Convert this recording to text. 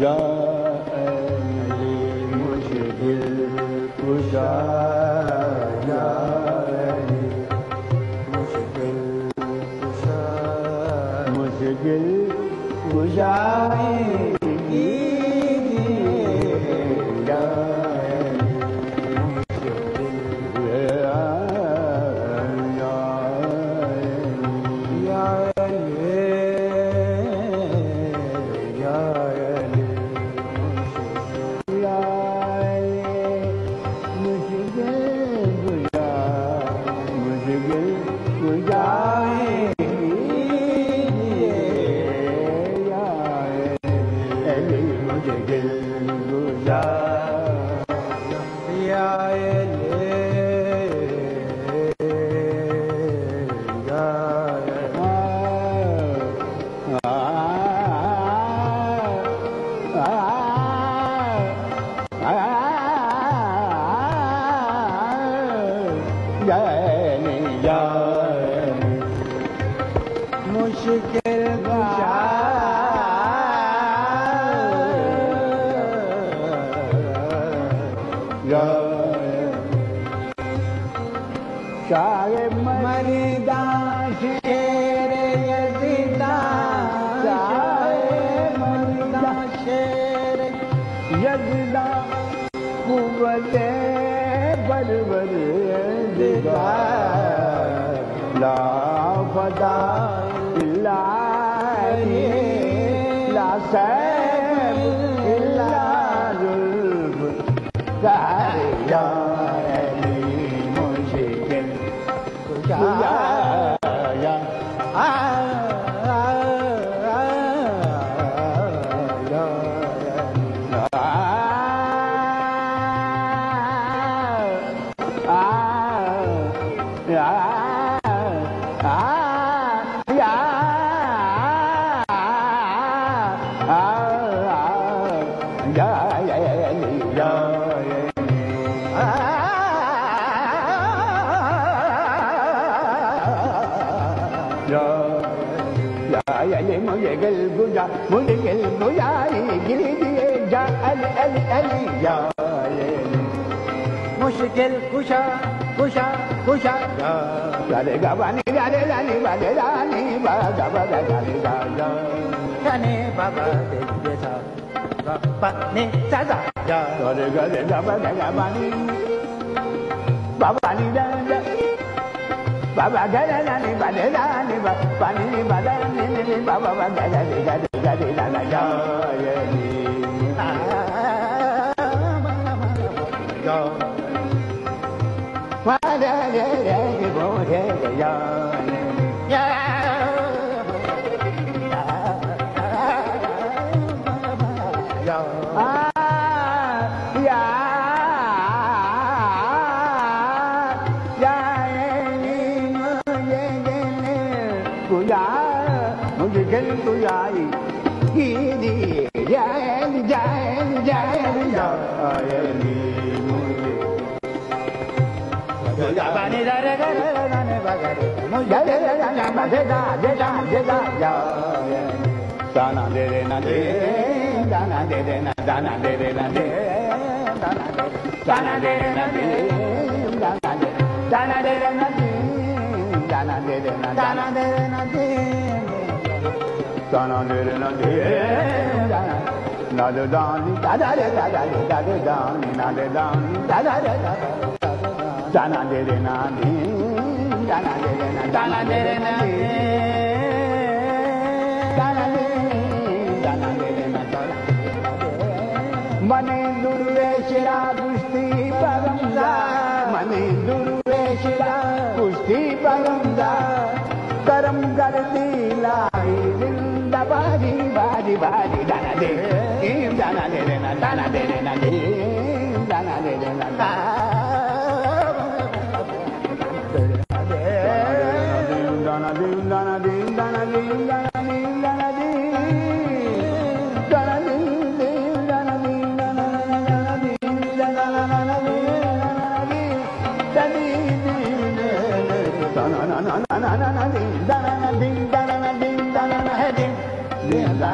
या अली मुश्किल कुशा, या अली मुश्किल कुशा, मुश्किल कुशाई मुश्किल कुशा, शाह मरीदा शेर यज़ीदा, शाह मरीदा शेर यज़ीदा, कुव्वते बरबर दिगा, ला फदा इल्लाही, ला सैब इल्ला जुल्फ, या अली मुश्किल कुशा, या मुझे गल गुजा, मुझे गल गुजारी गिरी दिए जा, अली अली अली या मुश्किल कुशा कुशा कुशा, गाले गाबानी गाले लानी बाले लानी बागा बागा गाले गाजा, गाने बाबा दे दे सा बाबा ने साजा, गाले गाले गाबागा गाबानी बाबा नी दादा, बाबा गाले लानी बाले लानी बानी नी बाला नी नी बाबा बागा गाले गाले गाले लाना या वादा रे रे बोले या या या या या मुझे गल गुजारी गिरी जाए जाए जाए जाए बानी रे रे रे रे बागरे मुझे रे रे रे मुझे दा दे दा दे दा या दाना दे रे ना दे दाना दे रे ना दाना दे रे ना दे दाना दे रे ना दे दाना दे दाना दे रे ना दे दाना दे रे ना दाना दे रे ना दे दाना दे रे ना दे ना दे दानी दादा रे दादा रे दादा दानी ना दे दानी दादा रे दादा दाना दे रे ना दे दाना दे रे ना दाना दे रे ना दे दाना दे दाना दे रे ना दाना मने दुर्वेशरा कुश्ती परमजा मने दुर्वेशरा कुश्ती परमजा करम कर दिलाई जिंदा बाजी बाजी बाजी दाना दे दाना दे रे ना दाना दे रे ना दे दाना दे रे ना दाना दे दाना दे दाना दे दाना दे दाना दे दाना दे दाना दे दाना दे दाना दे दाना दे Da